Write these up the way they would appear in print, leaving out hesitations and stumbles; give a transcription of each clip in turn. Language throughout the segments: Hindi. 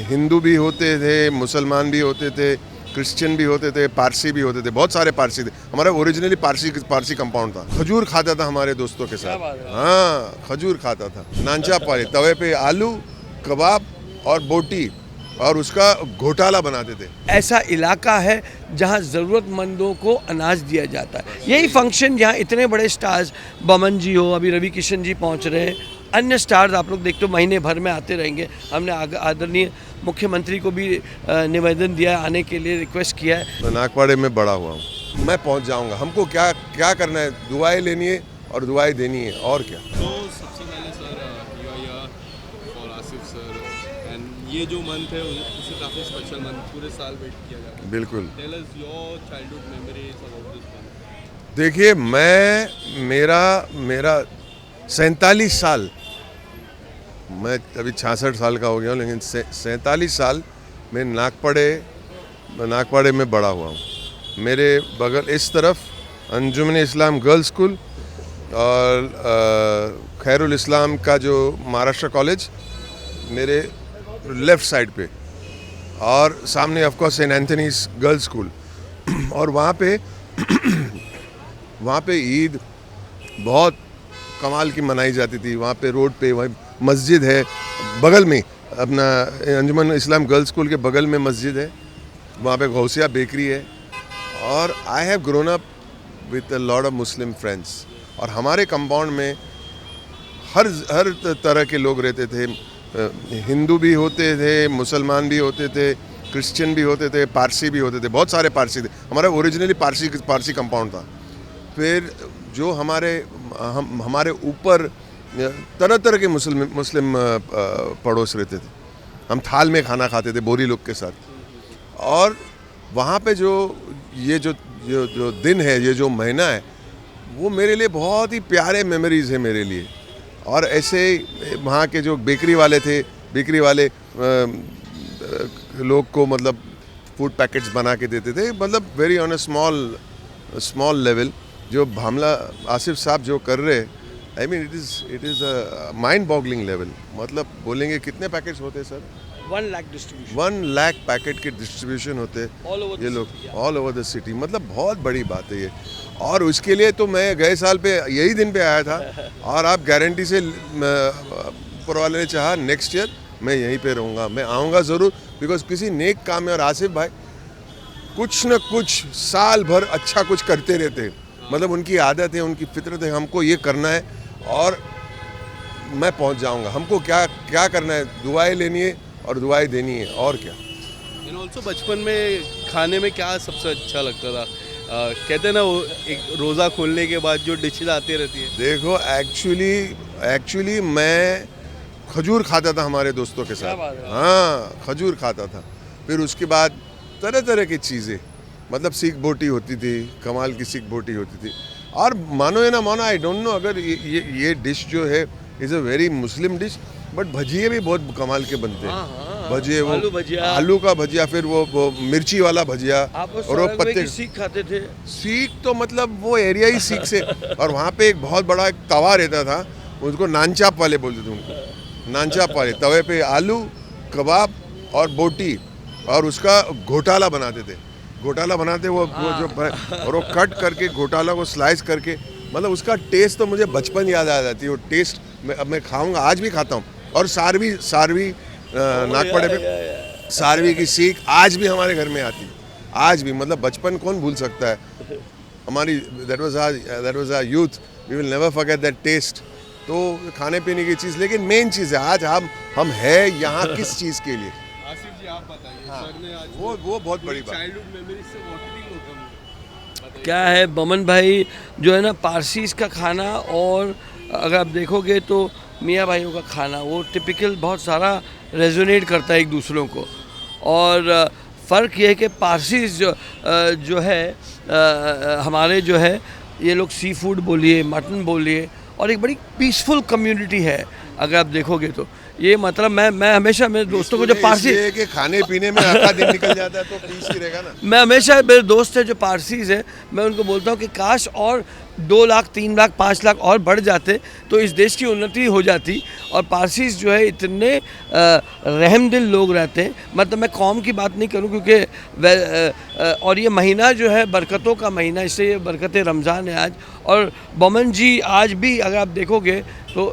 हिंदू भी होते थे, मुसलमान भी होते थे, क्रिश्चियन भी होते थे, पारसी भी होते थे, बहुत सारे पारसी थे। हमारा ओरिजिनली पारसी कंपाउंड था। खजूर खाता था हमारे दोस्तों के साथ। हाँ, खजूर खाता था। नानचा पारे तवे पे आलू कबाब और बोटी और उसका घोटाला बनाते थे। ऐसा इलाका है जहां ज़रूरतमंदों को अनाज दिया जाता है। यही फंक्शन जहां इतने बड़े स्टार्स, बमन जी हो, अभी रवि किशन जी पहुंच रहे हैं, अन्य स्टार्स आप लोग देखते हो महीने भर में आते रहेंगे। हमने आदरणीय मुख्यमंत्री को भी निवेदन दिया है, आने के लिए रिक्वेस्ट किया है। मैं नागपाड़े में बड़ा हुआ हूँ, मैं पहुँच जाऊँगा। हमको क्या क्या करना है, दुआएं लेनी है और दुआएं देनी है, और क्या। तो सबसे पहले sir you are here for Asif sir, and ये जो मंथ है उसे काफ़ी स्पेशल मंथ, पूरे साल वेट किया जाता है। बिल्कुल। Tell us your childhood memories about this month. देखिए, मेरा 47 साल, मैं अभी 66 साल का हो गया हूँ, लेकिन 47 साल मैं नागपाड़े में बड़ा हुआ हूँ। मेरे बगल इस तरफ अंजुमन इस्लाम गर्ल्स स्कूल और खैरुल इस्लाम का जो महाराष्ट्र कॉलेज मेरे लेफ़्ट साइड पे, और सामने of course Saint Anthony's girls school. और वहाँ पे ईद बहुत कमाल की मनाई जाती थी। वहाँ पे रोड पे वही मस्जिद है बगल में, अपना अंजुमन इस्लाम गर्ल्स स्कूल के बगल में मस्जिद है। वहाँ पे गौसिया बेकरी है। और I have grown up with a lot of Muslim friends. और हमारे कंपाउंड में हर तरह के लोग रहते थे। हिंदू भी होते थे, मुसलमान भी होते थे, क्रिश्चियन भी होते थे, पारसी भी होते थे, बहुत सारे पारसी थे। हमारा ओरिजिनली पारसी कंपाउंड था। फिर जो हमारे ऊपर तरह तरह के मुस्लिम पड़ोस रहते थे। हम थाल में खाना खाते थे बोरी लोग के साथ। और वहाँ पे जो दिन है, ये जो महीना है, वो मेरे लिए बहुत ही प्यारे मेमोरीज है मेरे लिए। और ऐसे वहाँ के जो बेकरी वाले लोग को मतलब फूड पैकेट्स बना के देते थे, मतलब very on a small level. जो भामला आसिफ साहब जो कर रहे, I mean it is a mind boggling level. मतलब बोलेंगे कितने पैकेट्स होते हैं sir? 1 lakh distribution, 1 lakh packet के डिस्ट्रीब्यूशन होते ये लोग ऑल ओवर द सिटी। मतलब बहुत बड़ी बात है ये। और उसके लिए तो मैं गए साल पे यही दिन पे आया था। और आप गारंटी से ऊपर वाले ने चाहा नेक्स्ट ईयर मैं यहीं पे रहूँगा, मैं आऊँगा ज़रूर। बिकॉज किसी नेक काम में, और आसिफ भाई कुछ न कुछ साल भर अच्छा कुछ करते रहते हैं। मतलब उनकी आदत है, उनकी फितरत है, हमको ये करना है और मैं पहुंच जाऊंगा। हमको क्या करना है, दुआएं लेनी है और दुआएं देनी है, और क्या। एंड ऑल्सो बचपन में खाने में क्या सबसे अच्छा लगता था? कहते हैं ना, वो एक रोज़ा खोलने के बाद जो डिशेज आती रहती है। देखो, एक्चुअली मैं खजूर खाता था हमारे दोस्तों के साथ। हाँ, खजूर खाता था। फिर उसके बाद तरह तरह की चीज़ें, मतलब सीख बोटी होती थी, कमाल की सीख बोटी होती थी। और मानो या ना मानो, आई डोंट नो, अगर ये डिश जो है is a very Muslim dish, but भजिए भी बहुत कमाल के बनते हैं। भजिए, वो आलू का भजिया, फिर वो मिर्ची वाला भजिया, और वो पत्ते सीख खाते थे। सीख तो मतलब वो एरिया ही सीख से। और वहाँ पे एक बहुत बड़ा एक तवा रहता था, उसको नानचाप वाले बोलते थे। उनको नानचाप वाले तवे पे आलू कबाब और बोटी और उसका घोटाला बनाते थे। घोटाला बनाते वो जो, और वो कट करके घोटाला को स्लाइस करके, मतलब उसका टेस्ट तो मुझे बचपन याद आ जाती है। वो टेस्ट मैं खाऊंगा, आज भी खाता हूँ। और सारवी नागपाड़े में सारवी की सीख आज भी हमारे घर में आती है, आज भी। मतलब बचपन कौन भूल सकता है हमारी। That was our youth, we will never forget that taste. तो खाने पीने की चीज़, लेकिन मेन चीज़ है आज हम है यहाँ किस चीज़ के लिए। आसिफ जी, आप बताइए। हाँ, सर ने आज वो बहुत बड़ी बात। चाइल्डहुड मेमोरीज से व्हाट डू यू नो? क्या है बमन भाई, जो है ना पारसीज का खाना, और अगर आप देखोगे तो मियाँ भाइयों का खाना, वो टिपिकल बहुत सारा रेजोनेट करता है एक दूसरों को। और फ़र्क ये है कि पारसीज जो है हमारे जो है, ये लोग सी फूड बोलिए, मटन बोलिए, और एक बड़ी पीसफुल कम्युनिटी है अगर आप देखोगे तो। ये मतलब मैं हमेशा मेरे दोस्तों को जो पारसी के खाने पीने में आधा दिन निकल जाता है तो पीस ही रहेगा ना। मैं हमेशा, मेरे दोस्त है जो पारसीज है, मैं उनको बोलता हूँ कि काश और 2 लाख 3 लाख 5 लाख और बढ़ जाते तो इस देश की उन्नति हो जाती। और पारसीज जो है इतने रहमदिल लोग रहते हैं, मतलब मैं कौम की बात नहीं करूं क्योंकि और ये महीना जो है बरकतों का महीना, इससे ये बरकत रमज़ान है आज। और बोमन जी आज भी अगर आप देखोगे तो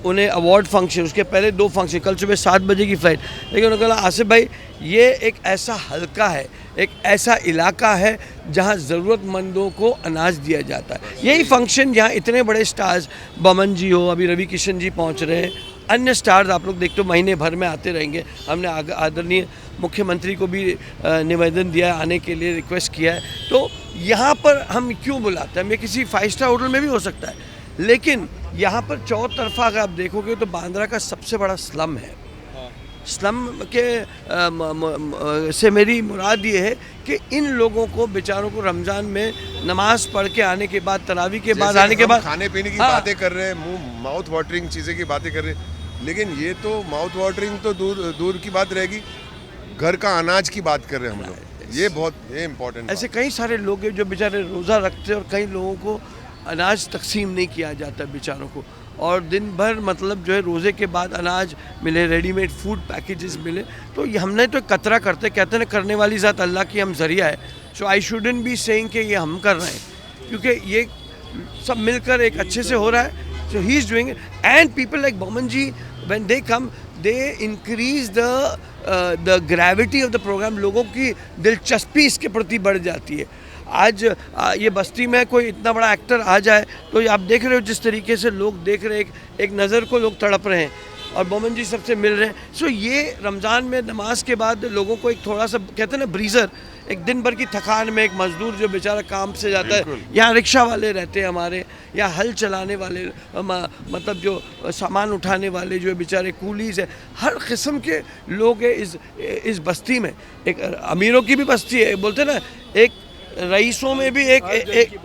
उन्हें अवार्ड फंक्शन, उसके पहले 2 फंक्शन, कल सुबह 7 बजे की फ़्लाइट, लेकिन उन्होंने कहा आसिफ भाई ये एक ऐसा हलका है, एक ऐसा इलाका है जहां ज़रूरतमंदों को अनाज दिया जाता है। यही फंक्शन जहां इतने बड़े स्टार्स, बमन जी हो, अभी रवि किशन जी पहुंच रहे हैं, अन्य स्टार्स आप लोग देखते हो महीने भर में आते रहेंगे। हमने आदरणीय मुख्यमंत्री को भी निवेदन दिया है आने के लिए, रिक्वेस्ट किया है। तो यहाँ पर हम क्यों बुलाते हैं? ये किसी 5 स्टार होटल में भी हो सकता है, लेकिन यहाँ पर चौतरफा अगर आप देखोगे तो बांद्रा का सबसे बड़ा स्लम है। स्लम के से मेरी मुराद ये है कि इन लोगों को बेचारों को रमज़ान में नमाज पढ़ के आने के बाद, तरावी के बाद आने के बाद, खाने पीने की हाँ, बातें कर रहे हैं, मुंह माउथ वाटरिंग चीज़ें की बातें कर रहे हैं, लेकिन ये तो माउथ वाटरिंग तो दूर की बात रहेगी, घर का अनाज की बात कर रहे हैं हम लोग। ये इम्पोर्टेंट। ऐसे कई सारे लोग हैं जो बेचारे रोज़ा रखते हैं और कई लोगों को अनाज तकसीम नहीं किया जाता बेचारों को, और दिन भर मतलब जो है रोज़े के बाद अनाज मिले, रेडीमेड फूड पैकेजेस मिले। तो ये हमने तो कतरा करते, कहते हैं करने वाली ज़ात अल्लाह की हम ज़रिया है। सो आई शुडंट बी सेइंग कि ये हम कर रहे हैं, क्योंकि ये सब मिलकर एक अच्छे से हो रहा है। So he is doing it, and people like Boman ji when they come they increase the gravity of the programme. लोगों की दिलचस्पी इसके प्रति बढ़ जाती है। आज ये बस्ती में कोई इतना बड़ा एक्टर आ जाए तो ये आप देख रहे हो जिस तरीके से लोग देख रहे हैं, एक नज़र को लोग तड़प रहे हैं, और बोमन जी सबसे मिल रहे हैं। सो ये रमज़ान में नमाज के बाद लोगों को एक थोड़ा सा कहते हैं ना ब्रीज़र, एक दिन भर की थकान में एक मज़दूर जो बेचारा काम से जाता है, यहाँ रिक्शा वाले रहते हैं हमारे, या हल चलाने वाले, मतलब जो सामान उठाने वाले जो बेचारे कूलीज हैं, हर किस्म के लोग हैं इस बस्ती में। एक अमीरों की भी बस्ती है, बोलते ना, एक रईसों में भी एक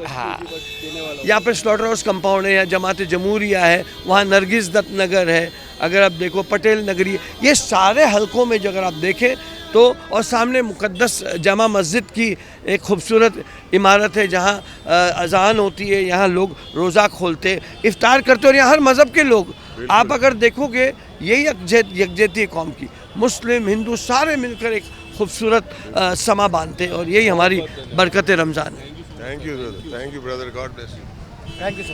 हाँ, यहाँ पर स्लॉटर हाउस कंपाउंड है, यहाँ जमात जमहूरिया है, वहाँ नरगिस दत्त नगर है, अगर आप देखो पटेल नगरी है, ये सारे हलकों में जो अगर आप देखें तो, और सामने मुक़द्दस जामा मस्जिद की एक खूबसूरत इमारत है जहाँ अज़ान होती है, यहाँ लोग रोज़ा खोलते, इफ्तार करते, और यहाँ हर मज़हब के लोग आप अगर देखोगे यही यकजहती है कौम की, मुस्लिम हिंदू सारे मिलकर एक खूबसूरत समा बांधते हैं, और यही हमारी बरकत रमज़ान है। Thank you brother, God bless you. Thank you sir.